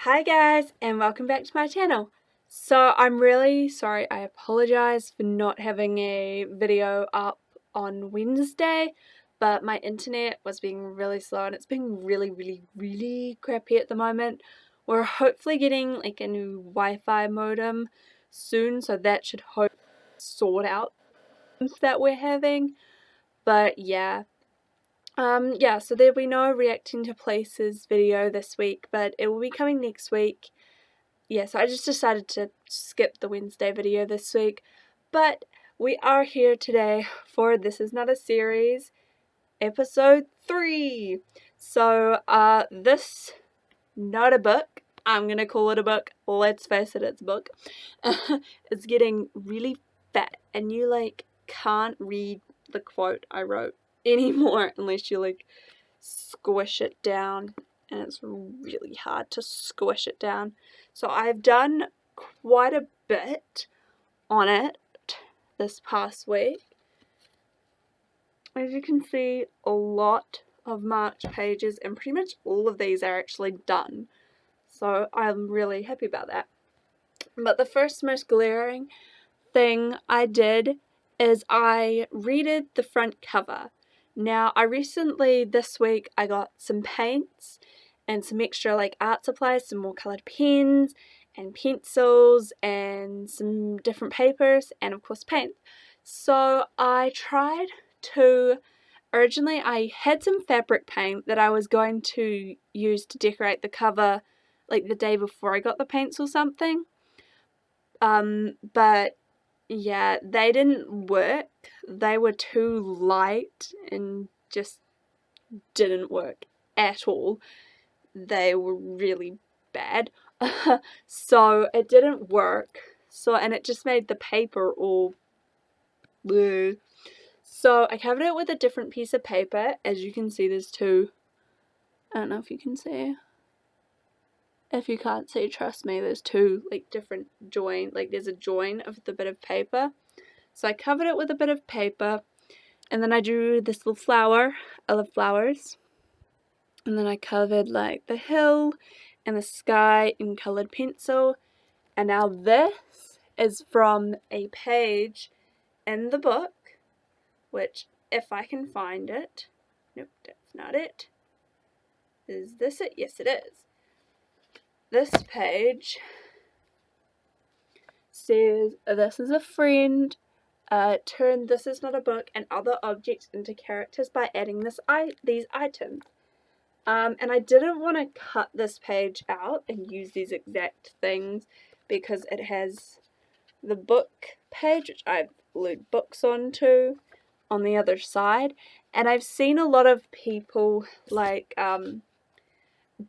Hi guys, and welcome back to my channel. So I'm really sorry, I apologize for not having a video up on Wednesday, but my internet was being really slow and it's being really crappy at the moment. We're hopefully getting like a new Wi-Fi modem soon, so that should hope sort out that we're having. But yeah. So there'll be no reacting to places video this week, but it will be coming next week. Yeah, so I just decided to skip the Wednesday video this week, but we are here today for This Is Not a Series, episode 3. So, this, not a book, I'm gonna call it a book, let's face it, it's a book, it's getting really fat, and you, can't read the quote I wrote anymore unless you, squish it down, and it's really hard to squish it down. So I've done quite a bit on it this past week. As you can see, a lot of March pages, and pretty much all of these are actually done. So I'm really happy about that. But the first most glaring thing I did is I redid the front cover. Now, I recently, this week, I got some paints and some extra art supplies, some more coloured pens and pencils and some different papers and of course paint. So I tried to, originally I had some fabric paint that I was going to use to decorate the cover the day before I got the paints or something. But yeah, they didn't work. They were too light and just didn't work at all. They were really bad. So it didn't work. And it just made the paper all blue. So I covered it with a different piece of paper. As you can see, there's two. I don't know if you can see. If you can't see, trust me, there's two different join. There's a join of the bit of paper. So I covered it with a bit of paper, and then I drew this little flower. I love flowers. And then I covered the hill and the sky in colored pencil. And now this is from a page in the book, which if I can find it, nope, that's not it. Is this it? Yes, it is. This page says, "This is a friend. Turn This Is Not a Book and other objects into characters by adding these items." And I didn't want to cut this page out and use these exact things because it has the book page, which I've glued books onto, on the other side. And I've seen a lot of people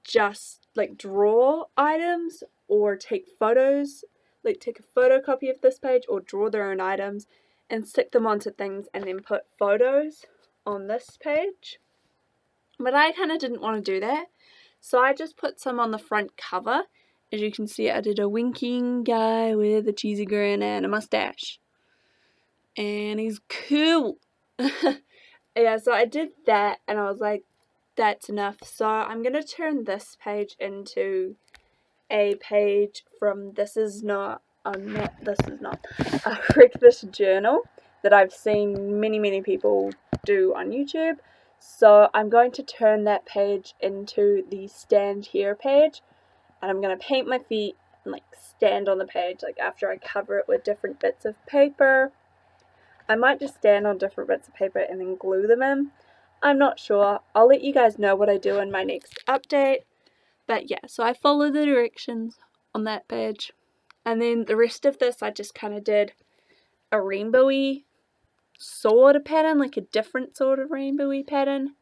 just draw items or take photos, take a photocopy of this page or draw their own items and stick them onto things and then put photos on this page. But I kind of didn't want to do that, so I just put some on the front cover. As you can see, I did a winking guy with a cheesy grin and a mustache. And he's cool. Yeah, so I did that and I was like, that's enough. So I'm going to turn this page into a page from This Is Not a Rick This Journal that I've seen many people do on YouTube. So I'm going to turn that page into the stand here page, and I'm going to paint my feet and stand on the page after I cover it with different bits of paper. I might just stand on different bits of paper and then glue them in. I'm not sure. I'll let you guys know what I do in my next update. But yeah, so I follow the directions on that page. And then the rest of this I just kind of did a rainbowy sort of pattern, a different sort of rainbowy pattern.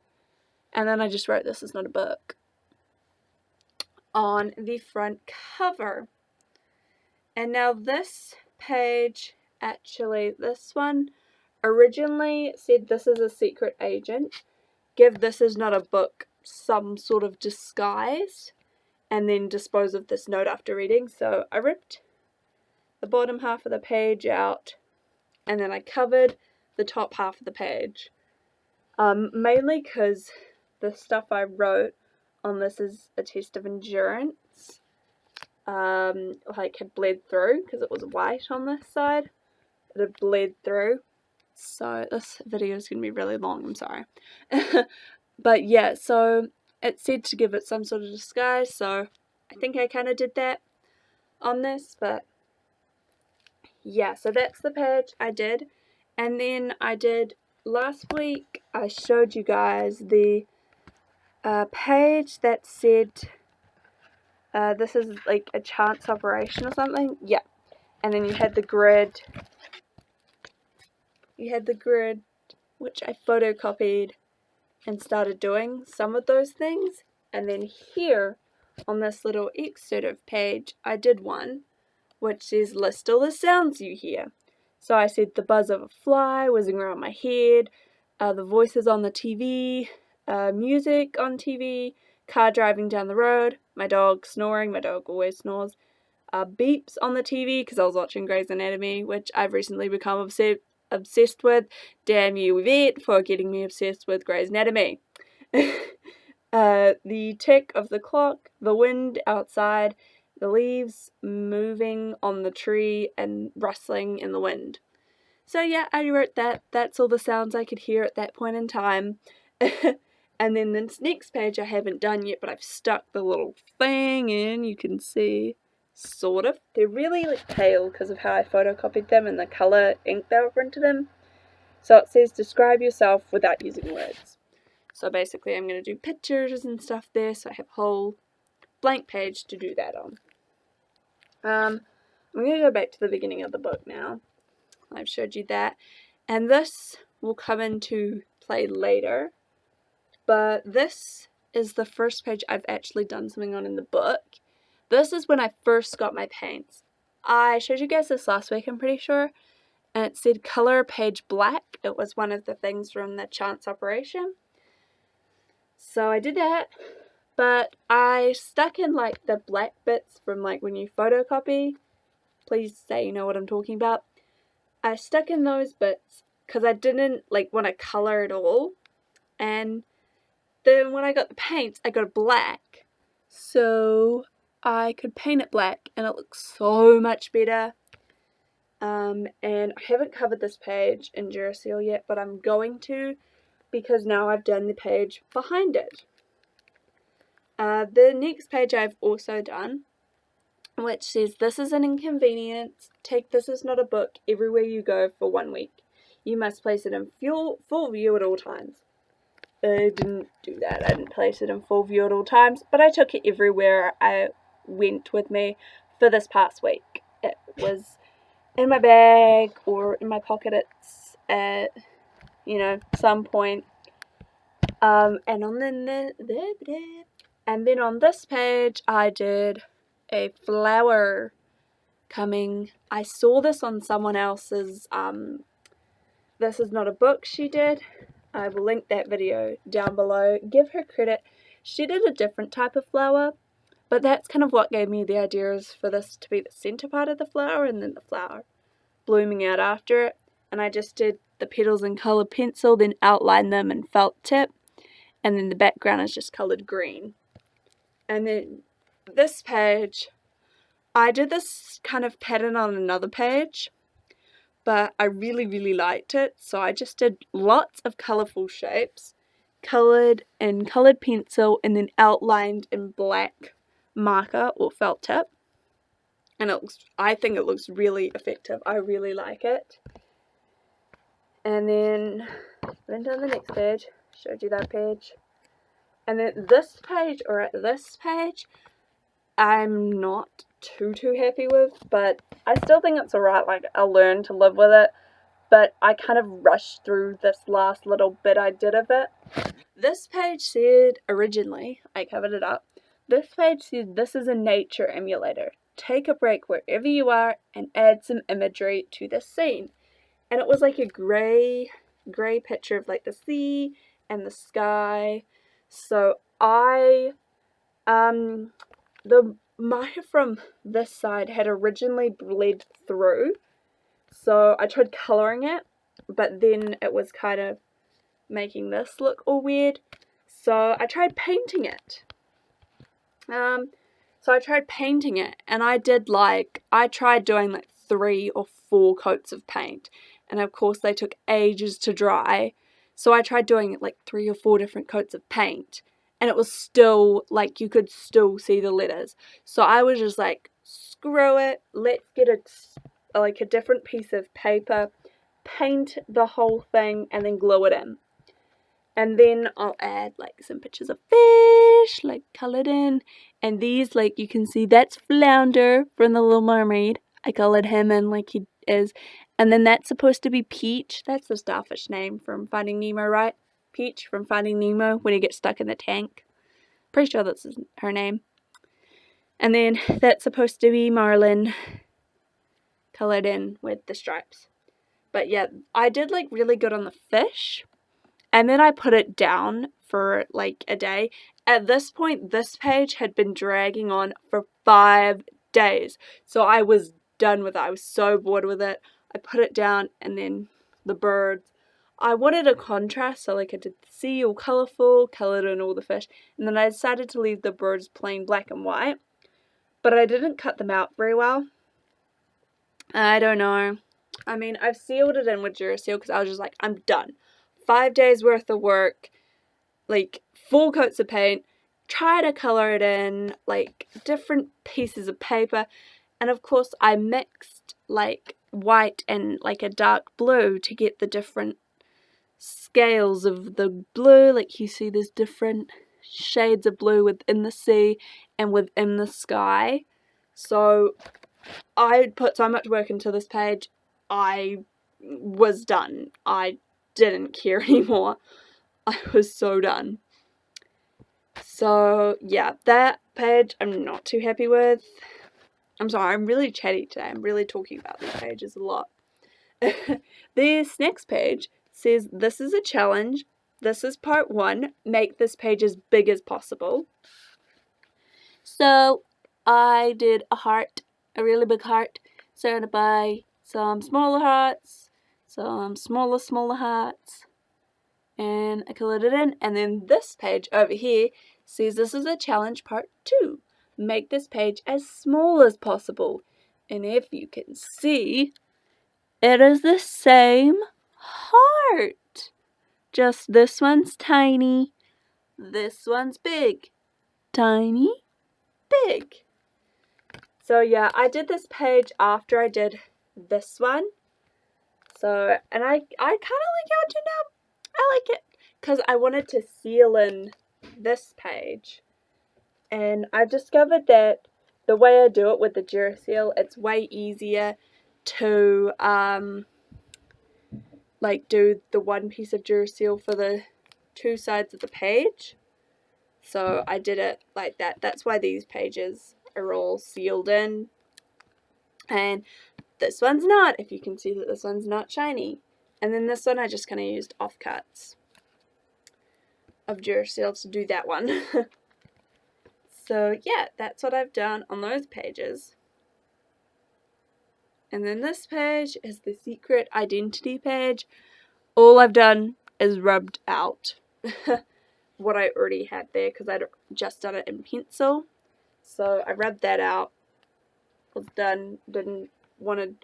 And then I just wrote "This Is Not a Book" on the front cover. And now this page, actually this one, originally said "This is a secret agent. Give This Is Not a Book some sort of disguise, and then dispose of this note after reading." So I ripped the bottom half of the page out, and then I covered the top half of the page. Mainly because the stuff I wrote on this is a test of endurance. like had bled through because it was white on this side. It had bled through. So this video is going to be really long, I'm sorry. But yeah, so it said to give it some sort of disguise, so I think I kind of did that on this, but yeah, so that's the page I did. And then I did, last week I showed you guys the page that said this is like a chance operation or something. Yeah, and then you had the grid. Which I photocopied and started doing some of those things. And then here on this little excerpt page, I did one which says list all the sounds you hear. So I said the buzz of a fly whizzing around my head, the voices on the TV, music on TV, car driving down the road, my dog snoring, my dog always snores, beeps on the TV because I was watching Grey's Anatomy, which I've recently become obsessed with. Damn you, Yvette, for getting me obsessed with Grey's Anatomy. The tick of the clock, the wind outside, the leaves moving on the tree and rustling in the wind. So yeah, I wrote that. That's all the sounds I could hear at that point in time. And then this next page I haven't done yet, but I've stuck the little thing in, you can see, sort of. They're really like pale because of how I photocopied them and the colour ink that were into them. So it says describe yourself without using words. So basically I'm going to do pictures and stuff there, so I have a whole blank page to do that on. I'm going to go back to the beginning of the book now. I've showed you that. And this will come into play later. But this is the first page I've actually done something on in the book. This is when I first got my paints. I showed you guys this last week, I'm pretty sure. And it said color page black. It was one of the things from the chance operation. So I did that. But I stuck in like the black bits from like when you photocopy. Please say you know what I'm talking about. I stuck in those bits because I didn't like want to color it all. And then when I got the paints, I got it black. So I could paint it black and it looks so much better. And I haven't covered this page in Duracell yet, but I'm going to because now I've done the page behind it. The next page I've also done, which says, this is an inconvenience. Take this is not a book everywhere you go for 1 week. You must place it in full view at all times. I didn't do that. I didn't place it in full view at all times, but I took it everywhere I went with me for this past week. It was in my bag or in my pockets at, some point. And then on this page, I did a flower coming. I saw this on someone else's, this is not a book she did. I will link that video down below. Give her credit. She did a different type of flower, but that's kind of what gave me the ideas for this to be the center part of the flower and then the flower blooming out after it. And I just did the petals in colored pencil, then outlined them in felt tip, and then the background is just colored green. And then this page, I did this kind of pattern on another page, but I really, really liked it, so I just did lots of colourful shapes, coloured in coloured pencil, and then outlined in black marker or felt tip. And I think it looks really effective. I really like it. And then went down the next page, showed you that page. And then this page, or at this page, I'm not too happy with, but I still think it's alright. Like, I'll learn to live with it, but I kind of rushed through this last little bit I did of it. This page said, originally, I covered it up, this page said, this is a nature emulator. Take a break wherever you are and add some imagery to the scene. And it was like a grey picture of like the sea and the sky. So the marker from this side had originally bled through, so I tried colouring it, but then it was kind of making this look all weird, so I tried painting it. So So I tried painting it, and I tried doing like 3 or 4 coats of paint, and of course they took ages to dry. So I tried doing like 3 or 4 different coats of paint, and it was still like you could still see the letters. So I was just like, screw it, let's get a different piece of paper, paint the whole thing, and then glue it in. And then I'll add like some pictures of fish, like colored in. And these, like you can see, that's Flounder from The Little Mermaid. I colored him in like he is. And then that's supposed to be Peach. That's the starfish name from Finding Nemo, right? Peach from Finding Nemo when he gets stuck in the tank. Pretty sure that's her name. And then that's supposed to be Marlin, colored in with the stripes. But yeah, I did like really good on the fish. And then I put it down for like a day. At this point, this page had been dragging on for 5 days. So I was done with it. I was so bored with it. I put it down, and then the birds. I wanted a contrast, so like I did the sea all colourful, coloured in all the fish. And then I decided to leave the birds plain black and white. But I didn't cut them out very well. I don't know. I mean, I've sealed it in with Duracell because I was just like, I'm done. 5 days worth of work, like 4 coats of paint, try to colour it in, like different pieces of paper, and of course I mixed like white and like a dark blue to get the different scales of the blue. Like you see there's different shades of blue within the sea and within the sky. So I put so much work into this page, I was done. I didn't care anymore. I was so done. So yeah, that page I'm not too happy with. I'm sorry, I'm really chatty today. I'm really talking about these pages a lot. This next page says this is a challenge. This is part 1. Make this page as big as possible. So I did a heart, a really big heart, surrounded by some smaller hearts, some smaller hearts, and I colored it in. And then this page over here says this is a challenge part 2. Make this page as small as possible. And if you can see, it is the same heart. Just this one's tiny, this one's big. Tiny, big. So yeah, I did this page after I did this one. So, and I kind of like how it turned out. I like it because I wanted to seal in this page, and I've discovered that the way I do it with the Duracell, it's way easier to like do the one piece of Duracell for the 2 sides of the page. So I did it like that. That's why these pages are all sealed in, and this one's not, if you can see that this one's not shiny. And then this one I just kind of used offcuts of Duracell to do that one. So yeah, that's what I've done on those pages. And then this page is the secret identity page. All I've done is rubbed out what I already had there because I'd just done it in pencil. So I rubbed that out, was done, didn't wanted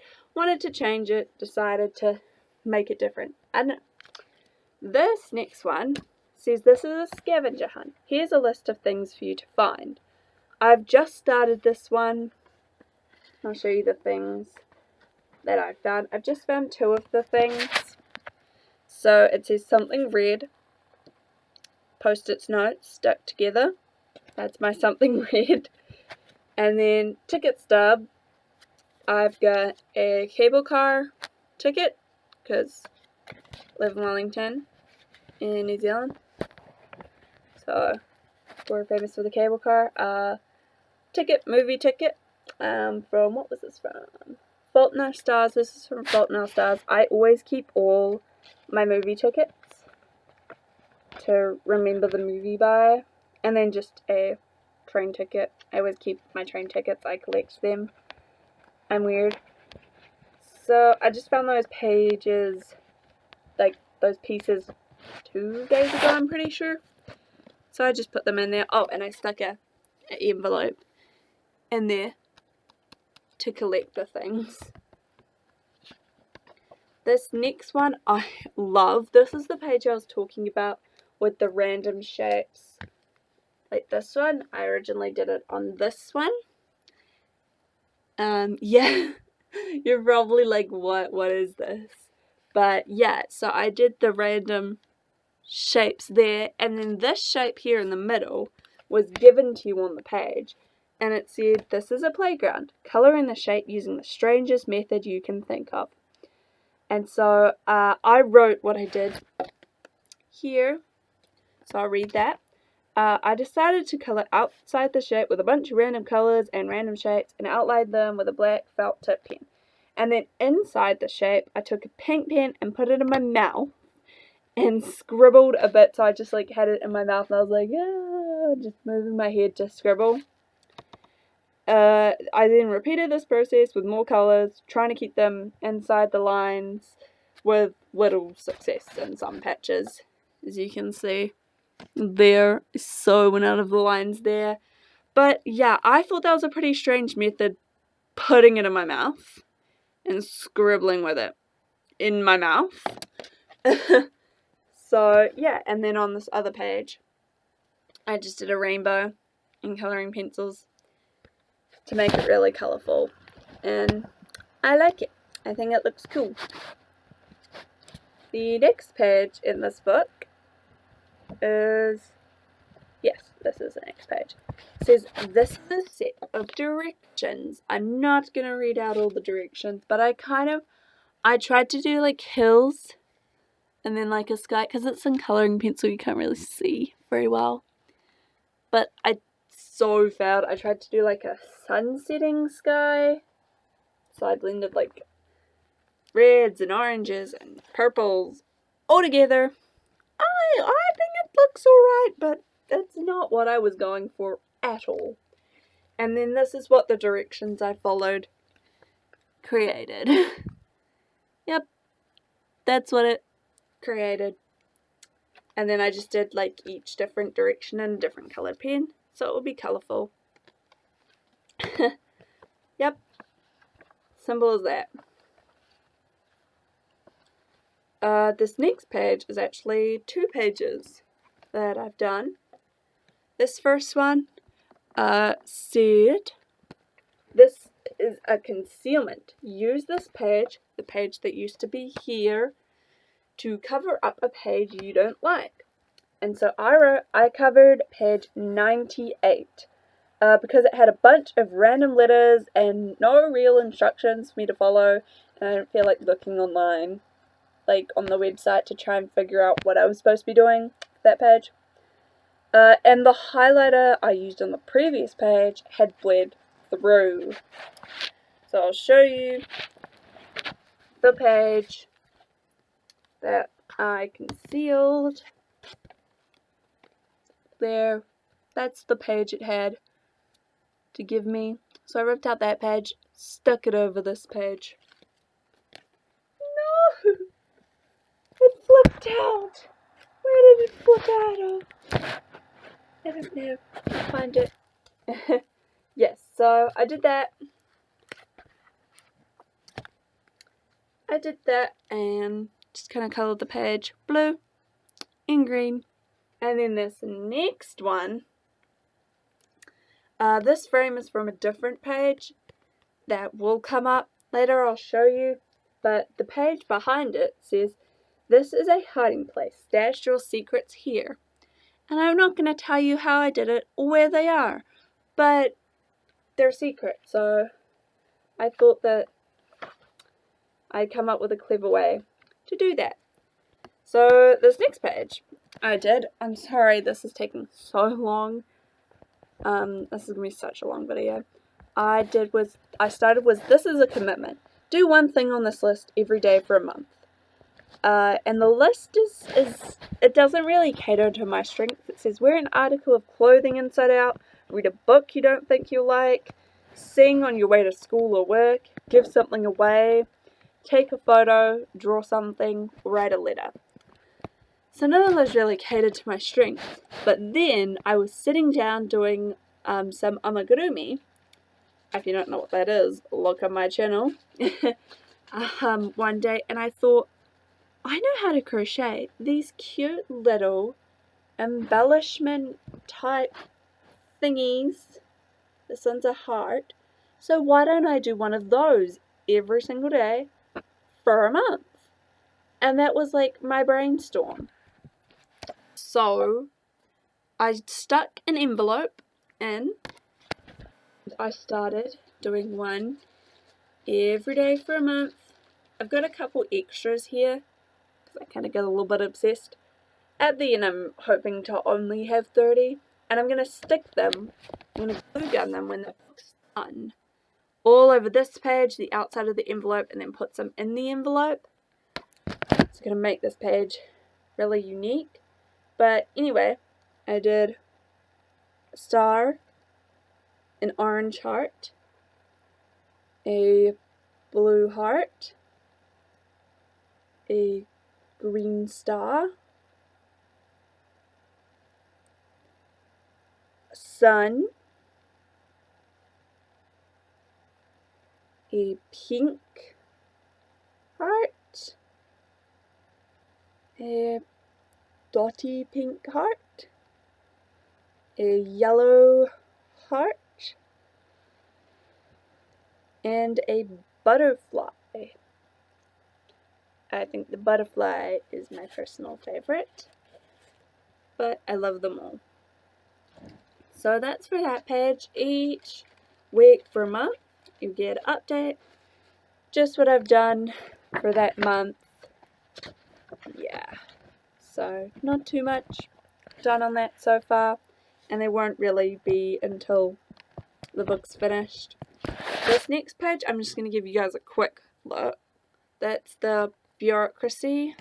to change it, decided to make it different. And this next one says this is a scavenger hunt. Here's a list of things for you to find. I've just started this one. I'll show you the things that I've found. I've just found 2 of the things. So it says something red, Post-its notes stuck together. That's my something red. And then ticket stub. I've got a cable car ticket because I live in Wellington in New Zealand. So we're famous for the cable car. Movie ticket from, what was this from? Fault in Our Stars. This is from Fault in Our Stars. I always keep all my movie tickets to remember the movie by. And then just a train ticket. I always keep my train tickets. I collect them. I'm weird. So I just found those pages, like those pieces 2 days ago, I'm pretty sure. So I just put them in there. Oh, and I stuck an envelope in there to collect the things. This next one I love. This is the page I was talking about with the random shapes. Like this one, I originally did it on this one. Yeah, you're probably like, what is this? But yeah, so I did the random shapes there, and then this shape here in the middle was given to you on the page, and it said, this is a playground. Color in the shape using the strangest method you can think of. And so I wrote what I did here, so I'll read that. I decided to color outside the shape with a bunch of random colors and random shapes and outlined them with a black felt tip pen. And then inside the shape, I took a pink pen and put it in my mouth and scribbled a bit. So I just like had it in my mouth and I was like, just moving my head to scribble. I then repeated this process with more colors, trying to keep them inside the lines with little success in some patches, as you can see. There, so went out of the lines there. But yeah, I thought that was a pretty strange method, putting it in my mouth and scribbling with it in my mouth. So yeah, and then on this other page, I just did a rainbow in coloring pencils to make it really colourful, and I like it. I think it looks cool. The next page in this book is, yes, this is the next page. It says, this is a set of directions. I'm not going to read out all the directions, but I tried to do like hills and then like a sky, because it's in colouring pencil, you can't really see very well. But I so failed. I tried to do like a sun setting sky, so I blended like reds and oranges and purples all together. I think it looks alright, but that's not what I was going for at all. And then this is what the directions I followed created. Yep, that's what it created. And then I just did like each different direction in a different coloured pen, so it will be colourful. Yep, simple as that. This next page is actually 2 pages that I've done. This first one said, this is a concealment. Use this page, the page that used to be here, to cover up a page you don't like. And so I covered page 98 because it had a bunch of random letters and no real instructions for me to follow, and I didn't feel like looking online, like on the website, to try and figure out what I was supposed to be doing for that page. And the highlighter I used on the previous page had bled through. So I'll show you the page that I concealed. There, that's the page it had to give me. So I ripped out that page, stuck it over this page. No! It flipped out! Where did it flip out of? I don't know. I'll find it. Yes, so I did that. And just kind of coloured the page blue and green. And then this next one, this frame is from a different page that will come up later. I'll show you. But the page behind it says, this is a hiding place. Stash your secrets here. And I'm not going to tell you how I did it or where they are, but they're secret. So I thought that I'd come up with a clever way to do that. So this next page I did, I'm sorry this is taking so long. This is going to be such a long video. I started with, this is a commitment. Do one thing on this list every day for a month. And the list it doesn't really cater to my strengths. It says, wear an article of clothing inside out, read a book you don't think you'll like, sing on your way to school or work, give something away, take a photo, draw something, write a letter. So none of those really catered to my strengths. But then I was sitting down doing some amigurumi, if you don't know what that is, look on my channel. One day, and I thought, I know how to crochet these cute little embellishment type thingies. This one's a heart. So why don't I do one of those every single day for a month? And that was like my brainstorm. So I stuck an envelope in. I started doing one every day for a month. I've got a couple extras here because I kind of get a little bit obsessed. At the end, I'm hoping to only have 30, and I'm going to stick them, I'm going to glue gun them when the book's done, all over this page, the outside of the envelope, and then put some in the envelope. It's going to make this page really unique. But anyway, I did a star, an orange heart, a blue heart, a green star, a sun, a pink heart, a dotty pink heart, a yellow heart, and a butterfly. I think the butterfly is my personal favorite, but I love them all. So that's for that page. Each week for a month, you get an update, just what I've done for that month. Yeah, so not too much done on that so far, and there won't really be until the book's finished. This next page, I'm just going to give you guys a quick look. That's the bureaucracy